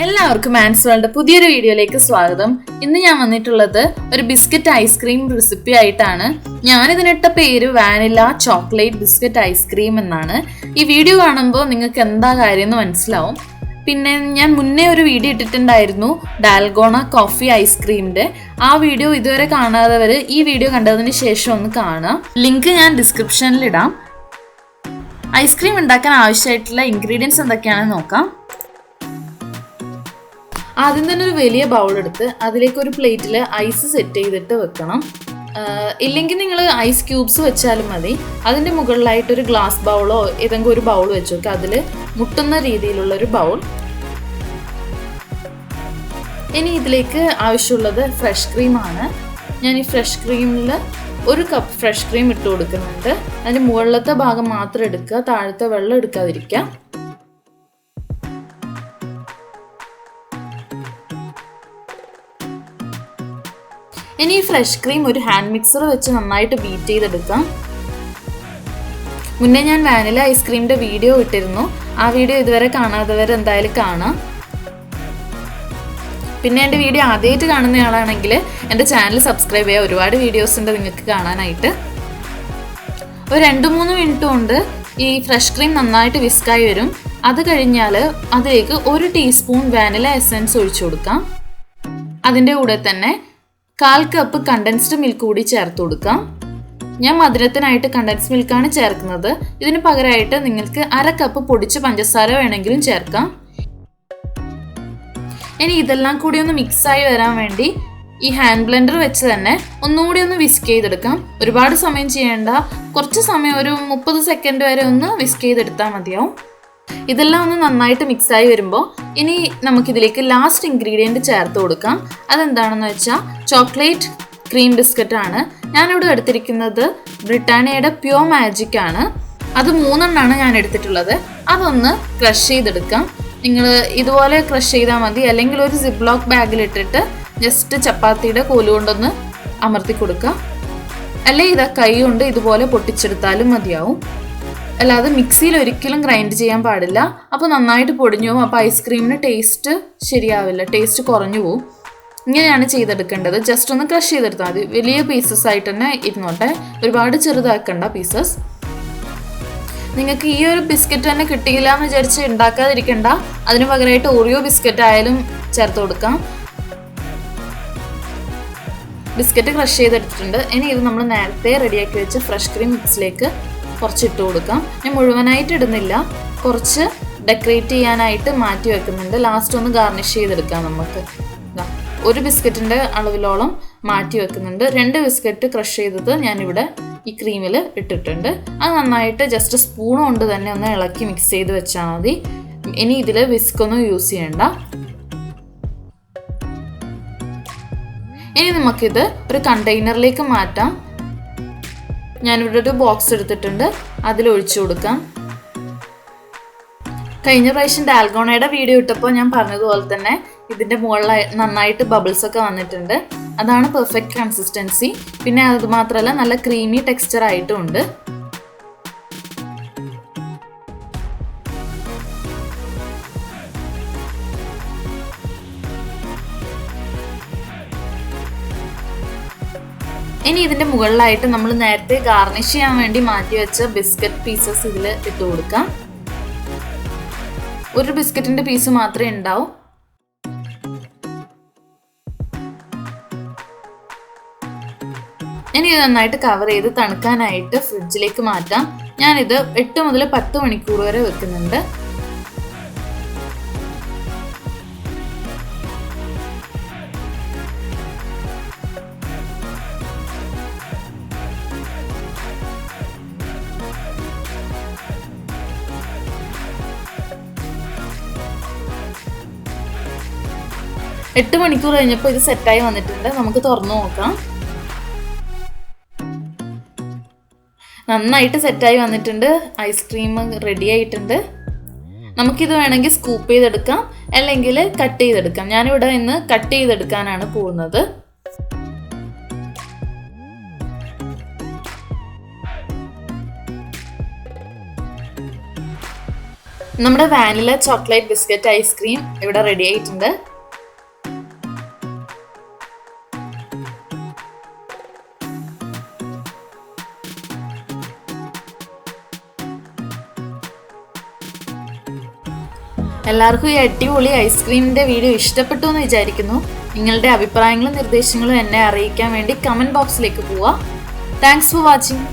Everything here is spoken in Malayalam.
എല്ലാവർക്കും ആൻസറുടെ പുതിയൊരു വീഡിയോയിലേക്ക് സ്വാഗതം. ഇന്ന് ഞാൻ വന്നിട്ടുള്ളത് ഒരു ബിസ്ക്കറ്റ് ഐസ്ക്രീം റെസിപ്പി ആയിട്ടാണ്. ഞാനിതിനിട്ട പേര് വാനില ചോക്ലേറ്റ് ബിസ്ക്കറ്റ് ഐസ്ക്രീം എന്നാണ്. ഈ വീഡിയോ കാണുമ്പോൾ നിങ്ങൾക്ക് എന്താ കാര്യം എന്ന് മനസ്സിലാവും. പിന്നെ ഞാൻ മുന്നേ ഒരു വീഡിയോ ഇട്ടിട്ടുണ്ടായിരുന്നു ഡാൽഗോണ കോഫി ഐസ്ക്രീമിൻ്റെ. ആ വീഡിയോ ഇതുവരെ കാണാത്തവർ ഈ വീഡിയോ കണ്ടതിന് ശേഷം ഒന്ന് കാണാം. ലിങ്ക് ഞാൻ ഡിസ്ക്രിപ്ഷനിൽ ഇടാം. ഐസ്ക്രീം ഉണ്ടാക്കാൻ ആവശ്യമായിട്ടുള്ള ഇൻഗ്രീഡിയൻസ് എന്തൊക്കെയാണെന്ന് നോക്കാം. ആദ്യം തന്നെ ഒരു വലിയ ബൗൾ എടുത്ത് അതിലേക്ക് ഒരു പ്ലേറ്റിൽ ഐസ് സെറ്റ് ചെയ്തിട്ട് വെക്കണം. ഇല്ലെങ്കിൽ നിങ്ങൾ ഐസ് ക്യൂബ്സ് വെച്ചാലും മതി. അതിൻ്റെ മുകളിലായിട്ട് ഒരു ഗ്ലാസ് ബൗളോ ഏതെങ്കിലും ഒരു ബൗൾ വെച്ച് നോക്കുക. അതിൽ മുട്ടുന്ന രീതിയിലുള്ള ഒരു ബൗൾ. ഇനി ഇതിലേക്ക് ആവശ്യമുള്ളത് ഫ്രഷ് ക്രീമാണ്. ഞാൻ ഈ ഫ്രഷ് ക്രീമിൽ ഒരു കപ്പ് ഫ്രഷ് ക്രീം ഇട്ട് കൊടുക്കുന്നുണ്ട്. അതിൻ്റെ മുകളിലത്തെ ഭാഗം മാത്രം എടുക്കുക, താഴത്തെ വെള്ളം എടുക്കാതിരിക്കുക. ഇനി ഈ ഫ്രഷ് ക്രീം ഒരു ഹാൻഡ് മിക്സർ വെച്ച് നന്നായിട്ട് ബീറ്റ് ചെയ്തെടുക്കാം. മുന്നേ ഞാൻ വാനില ഐസ്ക്രീമിൻ്റെ വീഡിയോ ഇട്ടിരുന്നു. ആ വീഡിയോ ഇതുവരെ കാണാത്തവർ എന്തായാലും കാണാം. പിന്നെ എൻ്റെ വീഡിയോ ആദ്യമായിട്ട് കാണുന്നയാളാണെങ്കിൽ എൻ്റെ ചാനൽ സബ്സ്ക്രൈബ് ചെയ്യുക. ഒരുപാട് വീഡിയോസ് ഉണ്ട് നിങ്ങൾക്ക് കാണാനായിട്ട്. ഒരു 2-3 മിനിറ്റ് കൊണ്ട് ഈ ഫ്രഷ് ക്രീം നന്നായിട്ട് വിസ്കായി വരും. അത് കഴിഞ്ഞാൽ അതിലേക്ക് 1 ടീസ്പൂൺ വാനില എസൻസ് ഒഴിച്ചു കൊടുക്കാം. അതിൻ്റെ കൂടെ തന്നെ 1/4 കപ്പ് കണ്ടൻസ്ഡ് മിൽക്ക് കൂടി ചേർത്ത് കൊടുക്കാം. ഞാൻ മധുരത്തിനായിട്ട് കണ്ടൻസ്ഡ് മിൽക്കാണ് ചേർക്കുന്നത്. ഇതിന് പകരമായിട്ട് നിങ്ങൾക്ക് 1/2 കപ്പ് പൊടിച്ച പഞ്ചസാര വേണമെങ്കിലും ചേർക്കാം. ഇനി ഇതെല്ലാം കൂടി ഒന്ന് മിക്സായി വരാൻ വേണ്ടി ഈ ഹാൻഡ് ബ്ലെൻഡർ വെച്ച് തന്നെ ഒന്നുകൂടി ഒന്ന് വിസ്ക് ചെയ്തെടുക്കാം. ഒരുപാട് സമയം ചെയ്യേണ്ട, കുറച്ച് സമയം, ഒരു 30 സെക്കൻഡ് വരെ ഒന്ന് വിസ്ക് ചെയ്തെടുത്താൽ മതിയാവും. ഇതെല്ലാം ഒന്ന് നന്നായിട്ട് മിക്സായി വരുമ്പോൾ ഇനി നമുക്കിതിലേക്ക് ലാസ്റ്റ് ഇൻഗ്രീഡിയൻറ്റ് ചേർത്ത് കൊടുക്കാം. അതെന്താണെന്ന് വെച്ചാൽ ചോക്ലേറ്റ് ക്രീം ബിസ്ക്കറ്റ് ആണ്. ഞാനിവിടെ എടുത്തിരിക്കുന്നത് ബ്രിട്ടാനിയയുടെ പ്യൂർ മാജിക് ആണ്. അത് 3 എണ്ണമാണ് ഞാൻ എടുത്തിട്ടുള്ളത്. അതൊന്ന് ക്രഷ് ചെയ്തെടുക്കാം. നിങ്ങൾ ഇതുപോലെ ക്രഷ് ചെയ്താൽ മതി, അല്ലെങ്കിൽ ഒരു സിപ്ലോക്ക് ബാഗിലിട്ടിട്ട് ജസ്റ്റ് ചപ്പാത്തിയുടെ കോല് കൊണ്ടൊന്ന് അമർത്തി കൊടുക്കുക. അല്ലെങ്കിൽ ഇതാ കൈ കൊണ്ട് ഇതുപോലെ പൊട്ടിച്ചെടുത്താലും മതിയാവും. അല്ലാതെ മിക്സിയിൽ ഒരിക്കലും ഗ്രൈൻഡ് ചെയ്യാൻ പാടില്ല. അപ്പോൾ നന്നായിട്ട് പൊടിഞ്ഞു പോകും. അപ്പോൾ ഐസ്ക്രീമിന് ടേസ്റ്റ് ശരിയാവില്ല, ടേസ്റ്റ് കുറഞ്ഞു പോകും. ഇങ്ങനെയാണ് ചെയ്തെടുക്കേണ്ടത്. ജസ്റ്റ് ഒന്ന് ക്രഷ് ചെയ്തെടുത്താൽ മതി. വലിയ പീസസ് ആയിട്ട് തന്നെ ഇരുന്നോട്ടെ, ഒരുപാട് ചെറുതാക്കണ്ട പീസസ്. നിങ്ങൾക്ക് ഈ ഒരു ബിസ്ക്കറ്റ് തന്നെ കിട്ടിയില്ല എന്ന് വിചാരിച്ച് ഉണ്ടാക്കാതിരിക്കണ്ട. അതിന് പകരമായിട്ട് ഓറിയോ ബിസ്ക്കറ്റ് ആയാലും ചേർത്ത് കൊടുക്കാം. ബിസ്ക്കറ്റ് ക്രഷ് ചെയ്തെടുത്തിട്ടുണ്ട്. ഇനി ഇത് നമ്മൾ നേരത്തെ റെഡിയാക്കി വെച്ച് ഫ്രഷ് ക്രീം മിക്സിലേക്ക് കുറച്ച് ഇട്ട് കൊടുക്കാം. ഞാൻ മുഴുവനായിട്ട് ഇടുന്നില്ല, കുറച്ച് ഡെക്കറേറ്റ് ചെയ്യാനായിട്ട് മാറ്റി വെക്കുന്നുണ്ട്. ലാസ്റ്റ് ഒന്ന് ഗാർണിഷ് ചെയ്തെടുക്കാം. നമുക്ക് ഒരു ബിസ്ക്കറ്റിൻ്റെ അളവിലോളം മാറ്റി വെക്കുന്നുണ്ട്. 2 ബിസ്ക്കറ്റ് ക്രഷ് ചെയ്തത് ഞാനിവിടെ ഈ ക്രീമിൽ ഇട്ടിട്ടുണ്ട്. അത് നന്നായിട്ട് ജസ്റ്റ് സ്പൂൺ കൊണ്ട് തന്നെ ഒന്ന് ഇളക്കി മിക്സ് ചെയ്ത് വെച്ചാൽ മതി. ഇനി ഇതിൽ വിസ്കൊന്നും യൂസ് ചെയ്യണ്ട. ഇനി നമുക്കിത് ഒരു കണ്ടെയ്നറിലേക്ക് മാറ്റാം. ഞാനിവിടെ ഒരു ബോക്സ് എടുത്തിട്ടുണ്ട്, അതിൽ ഒഴിച്ചു കൊടുക്കാം. കഴിഞ്ഞ പ്രാവശ്യം ഡാൽഗോണയുടെ വീഡിയോ ഇട്ടപ്പോൾ ഞാൻ പറഞ്ഞതുപോലെ തന്നെ ഇതിൻ്റെ മുകളിൽ നന്നായിട്ട് ബബിൾസ് ഒക്കെ വന്നിട്ടുണ്ട്. അതാണ് പെർഫെക്റ്റ് കൺസിസ്റ്റൻസി. പിന്നെ അത് മാത്രമല്ല നല്ല ക്രീമി ടെക്സ്ചർ ആയിട്ടും ഉണ്ട്. ഇനി ഇതിൻ്റെ മുകളിലായിട്ട് നമ്മൾ നേരത്തെ ഗാർണിഷ് ചെയ്യാൻ വേണ്ടി മാറ്റി വെച്ച ബിസ്ക്കറ്റ് പീസസ് ഇതിൽ ഇട്ട് കൊടുക്കാം. ഒരു ബിസ്ക്കറ്റിൻ്റെ പീസ് മാത്രമേ ഉണ്ടാവൂ. ഇനി ഇത് നന്നായിട്ട് കവർ ചെയ്ത് തണുക്കാനായിട്ട് ഫ്രിഡ്ജിലേക്ക് മാറ്റാം. ഞാനിത് 8 മുതൽ 10 മണിക്കൂർ വരെ വെക്കുന്നുണ്ട്. എട്ട് മണിക്കൂർ കഴിഞ്ഞപ്പോൾ ഇത് സെറ്റായി വന്നിട്ടുണ്ട്. നമുക്ക് തുറന്നു നോക്കാം. നന്നായിട്ട് സെറ്റായി വന്നിട്ടുണ്ട്. ഐസ്ക്രീം റെഡി ആയിട്ടുണ്ട്. നമുക്കിത് വേണമെങ്കിൽ സ്കൂപ്പ് ചെയ്തെടുക്കാം, അല്ലെങ്കിൽ കട്ട് ചെയ്തെടുക്കാം. ഞാനിവിടെ ഇന്ന് കട്ട് ചെയ്തെടുക്കാനാണ് പോകുന്നത്. നമ്മുടെ വാനില ചോക്ലേറ്റ് ബിസ്ക്കറ്റ് ഐസ്ക്രീം ഇവിടെ റെഡി ആയിട്ടുണ്ട്. എല്ലാവർക്കും ഈ അടിപൊളി ഐസ്ക്രീമിൻ്റെ വീഡിയോ ഇഷ്ടപ്പെട്ടു എന്ന് വിചാരിക്കുന്നു. നിങ്ങളുടെ അഭിപ്രായങ്ങളും നിർദ്ദേശങ്ങളും എന്നെ അറിയിക്കാൻ വേണ്ടി കമൻറ്റ് ബോക്സിലേക്ക് പോവുക. Thanks for watching.